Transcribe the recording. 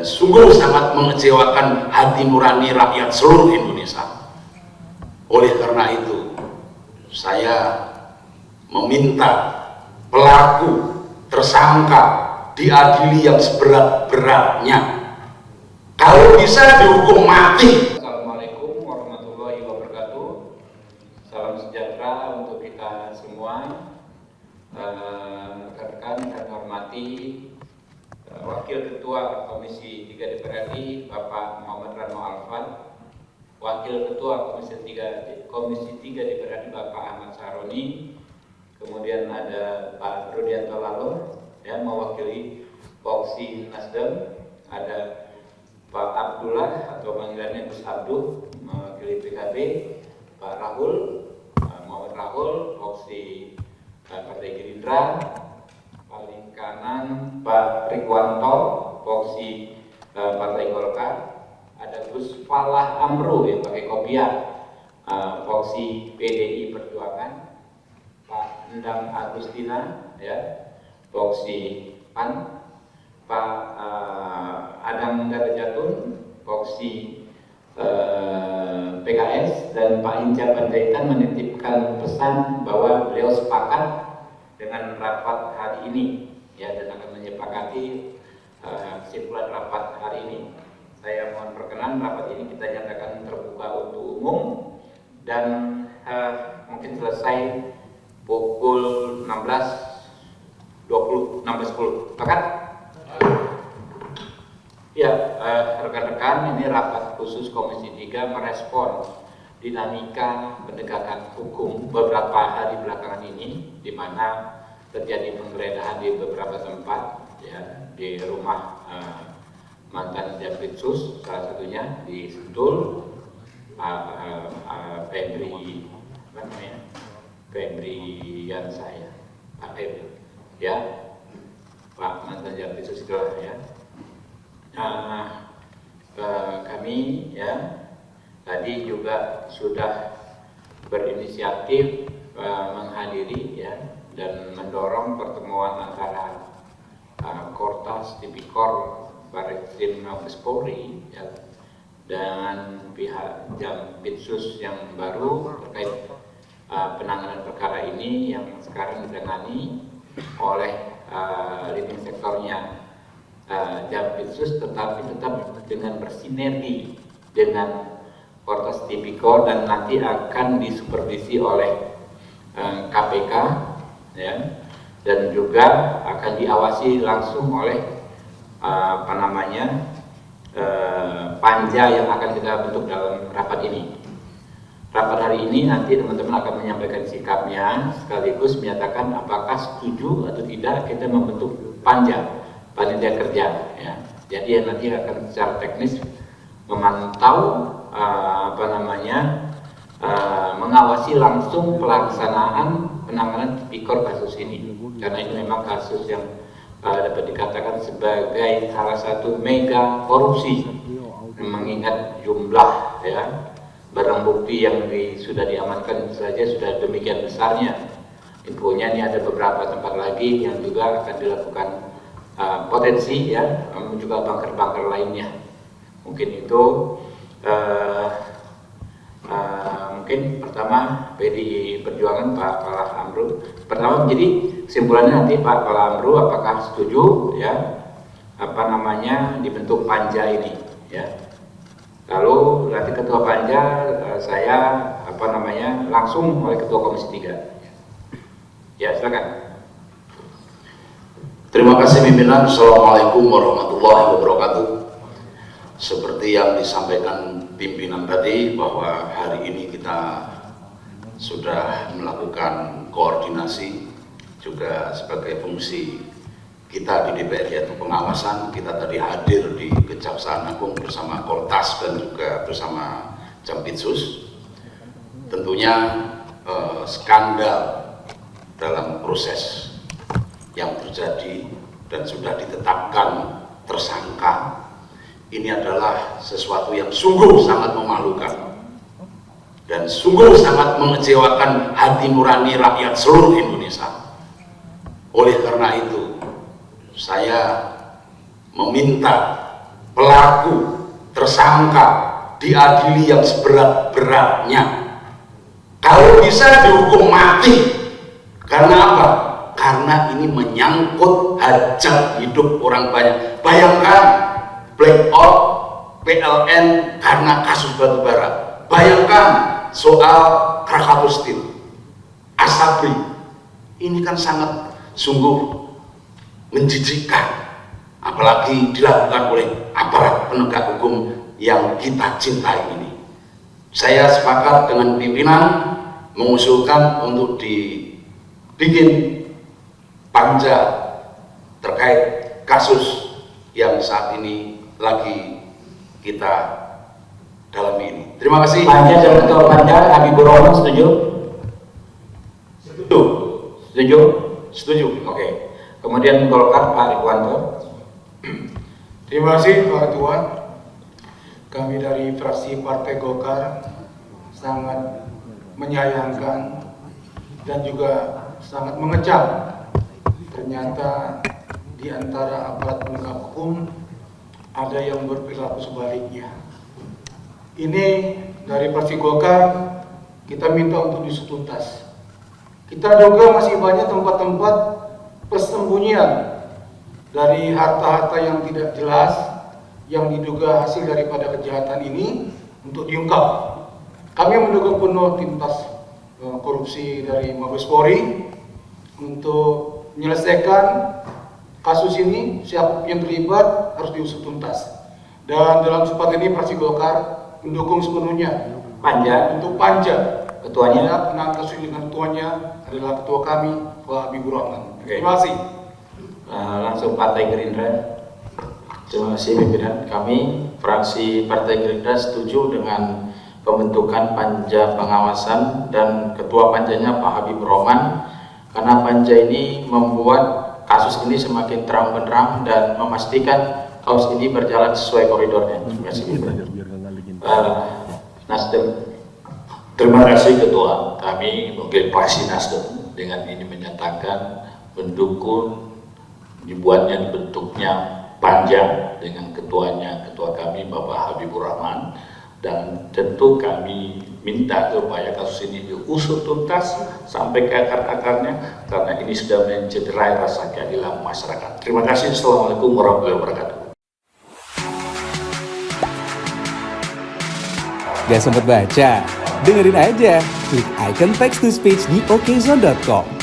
sungguh sangat mengecewakan hati nurani rakyat seluruh Indonesia. Oleh karena itu, saya meminta pelaku tersangka diadili yang seberat-beratnya. Kalau bisa dihukum mati. Assalamualaikum warahmatullahi wabarakatuh. Salam sejahtera untuk kita semua. Rekan-rekan kami hormati Wakil Ketua Komisi 3 DPR RI Bapak Muhammad Rano Alfan, Wakil Ketua Komisi 3 DPR RI Bapak Ahmad Saroni, kemudian ada Pak Rudianto Lalo yang mewakili Voksi Nasdem, ada Pak Abdullah atau panggilannya Gus Abduh mewakili PKB, Pak Rahul Muhammad Rahul Voksi Partai Gerindra, paling kanan Pak Rikwanto Voksi Partai Golkar, ada Gus Falah Amru yang pakai kopiah Voksi PDI Perjuangan, Pak Endang Agustina ya Voksi PAN, Pak Adang Darjatun Voksi PKS, dan Pak Hinca Panjaitan menitipkan pesan bahwa beliau sepakat dengan rapat hari ini ya, dan akan menyepakati kesimpulan rapat hari ini. Saya mohon perkenan rapat ini kita nyatakan terbuka untuk umum dan mungkin selesai pukul 16.10. Sepakat? Ya, rekan-rekan, ini rapat khusus Komisi 3 merespon dinamika penegakan hukum beberapa hari belakangan ini, di mana terjadi penggeledahan di beberapa tempat, ya, di rumah mantan Jampitsus, salah satunya di Sentul, Febrian saya, Pak Febri, ya, Pak mantan Jampitsus itulah ya. Kami ya tadi juga sudah berinisiatif menghadiri ya dan mendorong pertemuan antara Kortas Tipikor Barreskrim Mabes Polri ya, dengan pihak Jampitsus yang baru terkait penanganan perkara ini yang sekarang ditangani oleh leading sektornya Jampitsus, tetapi tetap dengan bersinergi dengan Kortas Tipikor dan nanti akan disupervisi oleh KPK ya, dan juga akan diawasi langsung oleh panja yang akan kita bentuk dalam rapat ini. Rapat hari ini nanti teman-teman akan menyampaikan sikapnya sekaligus menyatakan apakah setuju atau tidak kita membentuk panja panitia kerja ya. Jadi nanti akan secara teknis memantau mengawasi langsung pelaksanaan penanganan tipikor kasus ini, karena ini memang kasus yang dapat dikatakan sebagai salah satu mega korupsi, mengingat jumlah ya barang bukti yang sudah diamankan saja sudah demikian besarnya. Infonya ini ada beberapa tempat lagi yang juga akan dilakukan potensi ya, juga bunker-bunker lainnya. Mungkin itu mungkin pertama PDI Perjuangan Pak Falah Amru. Pertama menjadi kesimpulannya nanti Pak Falah Amru apakah setuju ya dibentuk panja ini ya. Lalu nanti ketua panja saya langsung oleh ketua Komisi 3. Ya, silakan. Terima kasih pimpinan. Assalamualaikum warahmatullahi wabarakatuh. Seperti yang disampaikan pimpinan tadi, bahwa hari ini kita sudah melakukan koordinasi juga sebagai fungsi kita di DPR, yaitu pengawasan. Kita tadi hadir di Kejaksaan Agung bersama Kortas dan juga bersama Jampitsus. Tentunya skandal dalam proses yang terjadi dan sudah ditetapkan tersangka ini adalah sesuatu yang sungguh sangat memalukan dan sungguh sangat mengecewakan hati nurani rakyat seluruh Indonesia. Oleh karena itu, saya meminta pelaku, tersangka diadili yang seberat-beratnya. Kalau bisa dihukum mati. Karena apa? Karena ini menyangkut hajat hidup orang banyak. Bayangkan blackout PLN karena kasus batubara. Bayangkan soal Krakatau Steel, Asabri. Ini kan sangat sungguh menjijikkan, apalagi dilakukan oleh aparat penegak hukum yang kita cintai ini. Saya sepakat dengan pimpinan mengusulkan untuk dibikin panja terkait kasus yang saat ini lagi kita dalami ini. Terima kasih. Panja dan Ketua Panja Habibur Rahman setuju? Setuju. Setuju? Setuju. Oke. Kemudian Golkar Pak Rikwanto. Terima kasih Pak Ketua. Kami dari fraksi Partai Golkar sangat menyayangkan dan juga sangat mengecam ternyata di antara aparat penegak hukum ada yang berperilaku sebaliknya. Ini dari fraksi Golkar kita minta untuk diusut tuntas. Kita juga masih banyak tempat-tempat persembunyian dari harta-harta yang tidak jelas yang diduga hasil daripada kejahatan ini untuk diungkap. Kami mendukung penuh tuntas korupsi dari Mabes Polri untuk menyelesaikan kasus ini. Siapa yang terlibat harus diusut tuntas. Dan dalam kesempatan ini fraksi Golkar mendukung sepenuhnya Panja untuk panja. ketuanya. Penanganan kasus ini dengan ketuanya adalah ketua kami Pak Habibur Rahman. Oke. Terima kasih. Langsung Partai Gerindra. Terima kasih pimpinan. Kami fraksi Partai Gerindra setuju dengan pembentukan panja pengawasan dan ketua panjanya Pak Habibur Rahman, karena panja ini membuat kasus ini semakin terang benderang dan memastikan kasus ini berjalan sesuai koridornya. Terima kasih pimpinan. Nasdem. Terima kasih Ketua. Kami mungkin fraksi Nasdem dengan ini menyatakan mendukung dibuatnya bentuknya panja dengan ketuanya, ketua kami Bapak Habibur Rahman, dan tentu kami minta supaya kasus ini diusut tuntas sampai ke akar-akarnya karena ini sudah mencederai rasa keadilan masyarakat. Terima kasih. Assalamualaikum warahmatullahi wabarakatuh. Gak sempet baca? Dengerin aja, klik icon text to speech di okezone.com.